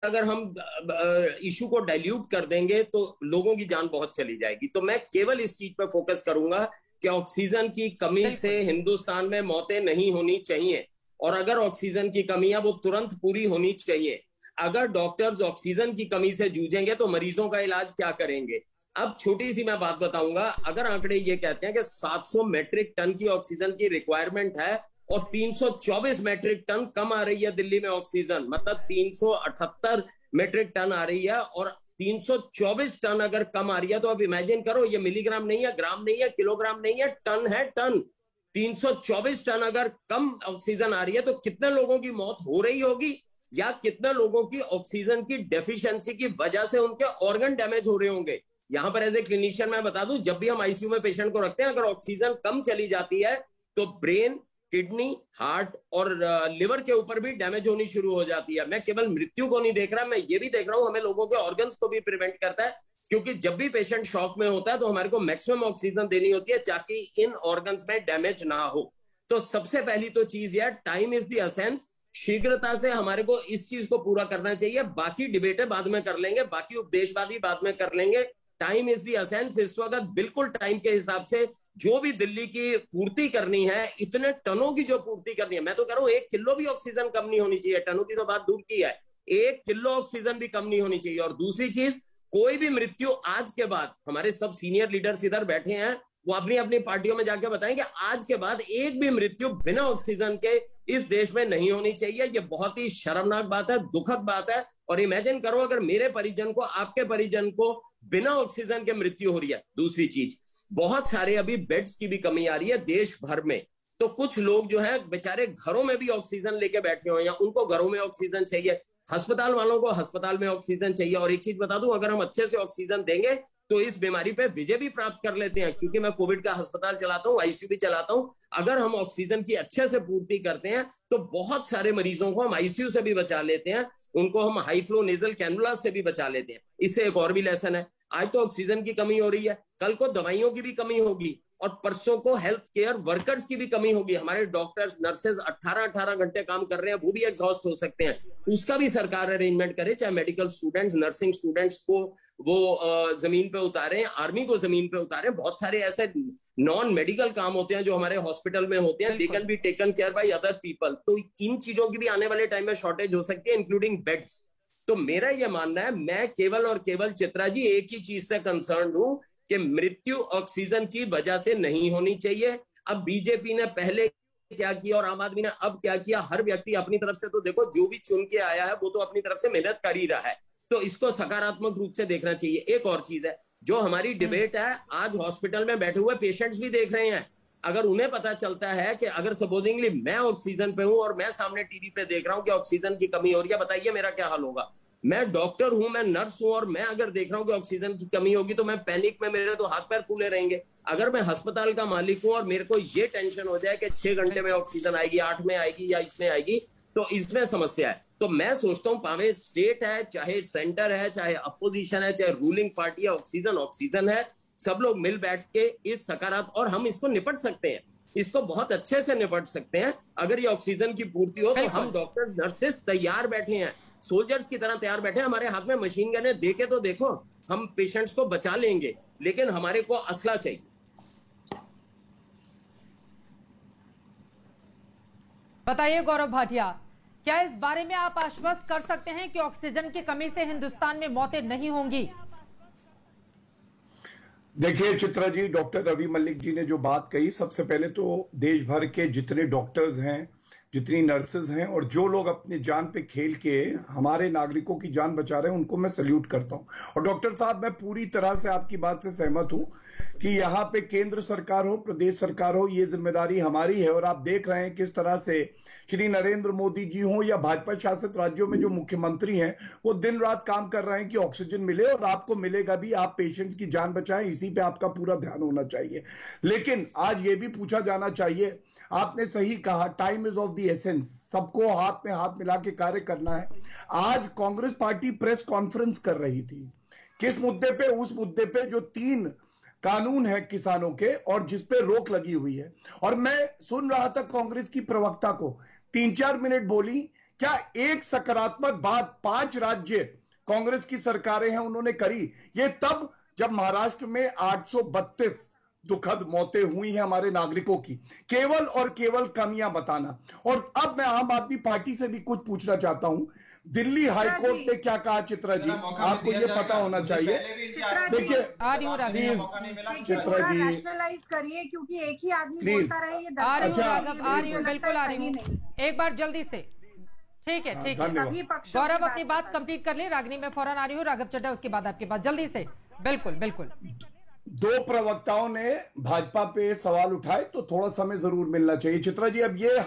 अगर हम इशू को डाइल्यूट कर देंगे तो लोगों की जान बहुत चली जाएगी। तो मैं केवल इस चीज पर फोकस करूंगा कि ऑक्सीजन की कमी से बिल्कुल। हिंदुस्तान में मौतें नहीं होनी चाहिए, और अगर ऑक्सीजन की कमी है वो तुरंत पूरी होनी चाहिए। अगर डॉक्टर्स ऑक्सीजन की कमी से जूझेंगे तो मरीजों का इलाज क्या करेंगे? अब छोटी सी मैं बात बताऊंगा, अगर आंकड़े ये कहते हैं कि 700 मैट्रिक टन की ऑक्सीजन की रिक्वायरमेंट है और 324 मैट्रिक टन कम आ रही है दिल्ली में ऑक्सीजन, मतलब 378 मैट्रिक टन आ रही है, और 324 टन अगर कम आ रही है तो अब इमेजिन करो, ये मिलीग्राम नहीं है, ग्राम नहीं है, किलोग्राम नहीं है, टन है, टन। 324 टन अगर कम ऑक्सीजन आ रही है तो कितने लोगों की मौत हो रही होगी, या कितने लोगों की ऑक्सीजन की डेफिशिएंसी की वजह से उनके ऑर्गन डैमेज हो रहे होंगे। यहां पर एज ए क्लिनिशियन मैं बता दूं, जब भी हम आईसीयू में पेशेंट को रखते हैं, अगर ऑक्सीजन कम चली जाती है तो ब्रेन, किडनी, हार्ट और लिवर के ऊपर भी डैमेज होनी शुरू हो जाती है। मैं केवल मृत्यु को नहीं देख रहा, मैं ये भी देख रहा हूं हमें लोगों के ऑर्गन्स को भी प्रिवेंट करता है, क्योंकि जब भी पेशेंट शॉक में होता है तो हमारे को मैक्सिमम ऑक्सीजन देनी होती है ताकि इन ऑर्गन्स में डैमेज ना हो। तो सबसे पहली तो चीज है, टाइम इज द एसेंस। शीघ्रता से हमारे को इस चीज को पूरा करना चाहिए, बाकी डिबेटें बाद में कर लेंगे, बाकी उपदेशवादी बाद में कर लेंगे। Time is the essence. इस वक्त बिल्कुल टाइम के हिसाब से जो भी दिल्ली की पूर्ति करनी है, इतने टनों की जो पूर्ति करनी है, मैं तो कह रहा हूं 1 किलो भी ऑक्सीजन कम नहीं होनी चाहिए, टनों की तो बात दूर की है, 1 किलो ऑक्सीजन भी कम नहीं होनी चाहिए। और दूसरी चीज, कोई भी मृत्यु आज के बाद, हमारे सब सीनियर लीडर्स इधर बैठे हैं, वो अपनी अपनी पार्टियों में जाके बताएं कि आज के बाद एक भी मृत्यु बिना ऑक्सीजन के इस देश में नहीं होनी चाहिए। ये बहुत ही शर्मनाक बात है, दुखद बात है। और इमेजिन करो अगर मेरे परिजन को, आपके परिजन को बिना ऑक्सीजन के मृत्यु हो रही है। दूसरी चीज, बहुत सारे अभी बेड्स की भी कमी आ रही है देश भर में, तो कुछ लोग जो है बेचारे घरों में भी ऑक्सीजन लेके बैठे हुए हैं, उनको घरों में ऑक्सीजन चाहिए, अस्पताल वालों को अस्पताल में ऑक्सीजन चाहिए। और एक चीज बता दूं, अगर हम अच्छे से ऑक्सीजन देंगे तो इस बीमारी पे विजय भी प्राप्त कर लेते हैं, क्योंकि मैं कोविड का अस्पताल चलाता हूं, आईसीयू भी चलाता हूं। अगर हम ऑक्सीजन की अच्छे से पूर्ति करते हैं तो बहुत सारे मरीजों को हम आईसीयू से भी बचा लेते हैं, उनको हम हाई फ्लो नेजल कैनुला से भी बचा लेते हैं। इससे एक और भी लेसन है, आज तो ऑक्सीजन की कमी हो रही है, कल को दवाइयों की भी कमी होगी, और परसों को हेल्थ केयर वर्कर्स की भी कमी होगी। हमारे डॉक्टर्स, नर्सेज 18-18 घंटे काम कर रहे हैं, वो भी एग्जॉस्ट हो सकते हैं, उसका भी सरकार अरेंजमेंट करे। चाहे मेडिकल स्टूडेंट्स, नर्सिंग स्टूडेंट्स को वो जमीन पे उतारे, आर्मी को जमीन पे उतारे। बहुत सारे ऐसे नॉन मेडिकल काम होते हैं जो हमारे हॉस्पिटल में होते हैं, they can be taken care by other people. तो इन चीजों की भी आने वाले टाइम में शॉर्टेज हो सकती है, इंक्लूडिंग बेड्स। तो मेरा यह मानना है, मैं केवल और केवल चित्रा जी एक ही चीज से कंसर्न हूं कि मृत्यु ऑक्सीजन की वजह से नहीं होनी चाहिए। अब बीजेपी ने पहले क्या किया और आम आदमी ने अब क्या किया, हर व्यक्ति अपनी तरफ से, तो देखो जो भी चुन के आया है वो तो अपनी तरफ से मेहनत कर ही रहा है, तो इसको सकारात्मक रूप से देखना चाहिए। एक और चीज है, जो हमारी डिबेट है, आज हॉस्पिटल में बैठे हुए पेशेंट्स भी देख रहे हैं। अगर उन्हें पता चलता है कि अगर सपोजिंगली मैं ऑक्सीजन पे हूं और मैं सामने टीवी पे देख रहा हूं कि ऑक्सीजन की कमी हो रही है, बताइए मेरा क्या हाल होगा। मैं डॉक्टर हूं, मैं नर्स हूं, और मैं अगर देख रहा हूं कि ऑक्सीजन की कमी होगी तो मैं पैनिक में, मेरे तो हाथ पैर फूले रहेंगे। अगर मैं अस्पताल का मालिक हूं और मेरे को ये टेंशन हो जाए कि 6 घंटे में ऑक्सीजन आएगी, 8 में आएगी या इसमें आएगी, तो इसमें समस्या है। तो मैं सोचता हूं पावे स्टेट है, चाहे सेंटर है, चाहे अपोजिशन है, चाहे रूलिंग पार्टी है, ऑक्सीजन ऑक्सीजन है। सब लोग मिल बैठ के इस सकारात्मक, और हम इसको निपट सकते हैं, इसको बहुत अच्छे से निपट सकते हैं। अगर ये ऑक्सीजन की पूर्ति हो तो हम डॉक्टर, नर्सेस तैयार बैठे हैं, सोल्जर्स की तरह तैयार बैठे हैं। हमारे हाथ में मशीन गन है, देके तो देखो, हम पेशेंट्स को बचा लेंगे, लेकिन हमारे को असला चाहिए। बताइए गौरव भाटिया, क्या इस बारे में आप आश्वस्त कर सकते हैं कि ऑक्सीजन की कमी से हिंदुस्तान में मौतें नहीं होंगी? देखिए चित्रा जी, डॉक्टर रवि मलिक जी ने जो बात कही, सबसे पहले तो देश भर के जितने डॉक्टर्स हैं, जितनी नर्सेज हैं, और जो लोग अपनी जान पे खेल के हमारे नागरिकों की जान बचा रहे हैं, उनको मैं सल्यूट करता हूं। और डॉक्टर साहब, मैं पूरी तरह से आपकी बात से सहमत हूं कि यहाँ पे केंद्र सरकार हो, प्रदेश सरकार हो, ये जिम्मेदारी हमारी है। और आप देख रहे हैं किस तरह से श्री नरेंद्र मोदी जी हो या भाजपा शासित राज्यों में जो मुख्यमंत्री हैं, वो दिन रात काम कर रहे हैं कि ऑक्सीजन मिले, और आपको मिलेगा भी, आप पेशेंट की जान बचाएं, इसी पे आपका पूरा ध्यान होना चाहिए। लेकिन आज ये भी पूछा जाना चाहिए, आपने सही कहा, time is of the essence, सबको हाथ में हाथ मिला के कार्य करना है। आज कांग्रेस पार्टी प्रेस कॉन्फ्रेंस कर रही थी, किस मुद्दे पे? उस मुद्दे पे जो 3 कानून है किसानों के और जिस पे रोक लगी हुई है। और मैं सुन रहा था कांग्रेस की प्रवक्ता को, 3-4 मिनट बोली क्या एक सकारात्मक बात 5 राज्य कांग्रेस की सरकारें हैं उन्होंने करी? ये तब जब महाराष्ट्र में 832 दुखद मौतें हुई हैं हमारे नागरिकों की, केवल और केवल कमियां बताना। और अब मैं आम आदमी पार्टी से भी कुछ पूछना चाहता हूं, दिल्ली हाईकोर्ट ने क्या कहा? चित्रा जी, आपको ये पता होना चाहिए। देखिए चित्रा जी, रैशनलाइज करिए, क्योंकि एक ही आदमी बोलता रहे ये बिल्कुल आ रही हूँ, एक बार जल्दी से। ठीक है, ठीक है। गौरव अपनी बात कंप्लीट कर ले, रागिनी में फौरन आ रही हूँ, राघव चड्ढा उसके बाद आपके पास, जल्दी से। बिल्कुल बिल्कुल। 2 प्रवक्ताओं ने भाजपा पे सवाल उठाए तो थोड़ा समय जरूर मिलना चाहिए। चित्रा जी, अब ये